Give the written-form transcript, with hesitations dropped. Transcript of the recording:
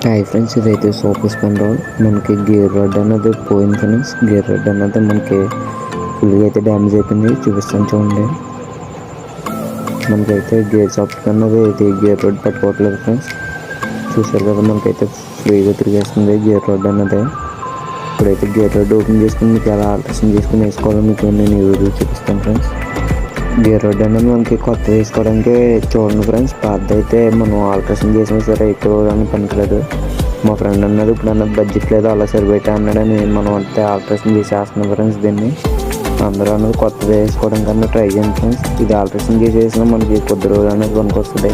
Hi friends, ఇదైతే super స్పెన్ rod. మనకి gear rod అనేది పోయింది ఫ్రెండ్స్. గేర్ రాడ్ అనేది మనకి ఫుల్గా అయితే డ్యామేజ్ అయిపోయింది. చూపిస్తాను చూడండి. మనకైతే గేర్ సాఫ్ట్ అన్నది అయితే గేర్ రాడ్ పట్టుకోవట్లేదు ఫ్రెండ్స్. చూసారు కదా, మనకైతే ఫ్రీగా తిరిగేస్తుంది గేర్ రాడ్ అన్నది. ఇప్పుడైతే గేర్ రాడ్ ఓపెన్ చేసుకుని మీకు ఎలా ఆల్ట్రేషన్ చేసుకుని వేసుకోవాలో మీకు నేను ఈ వీడియో చూపిస్తాను ఫ్రెండ్స్. గేర్ రాడ్ అనేది మనకి కొత్త వేసుకోవడానికి చూడండి ఫ్రెండ్స్. పాత అయితే మనం ఆల్ట్రేషన్ చేసినా సరే ఎక్కువ కానీ పనికిలేదు. మా ఫ్రెండ్ అన్నది ఇప్పుడు అన్నది బడ్జెట్ లేదు, అలా సరిపెట్టా అన్నాడని మనం అంతే ఆల్ట్రేషన్ చేసేస్తున్నాం ఫ్రెండ్స్. దీన్ని అందరూ అన్నది కొత్తది వేసుకోవడం కన్నా ట్రై చేయండి ఫ్రెండ్స్. ఇది ఆల్ట్రేషన్ చేసేసినా మనకి కొద్ది రోజులు అనేది పనికి వస్తుంది.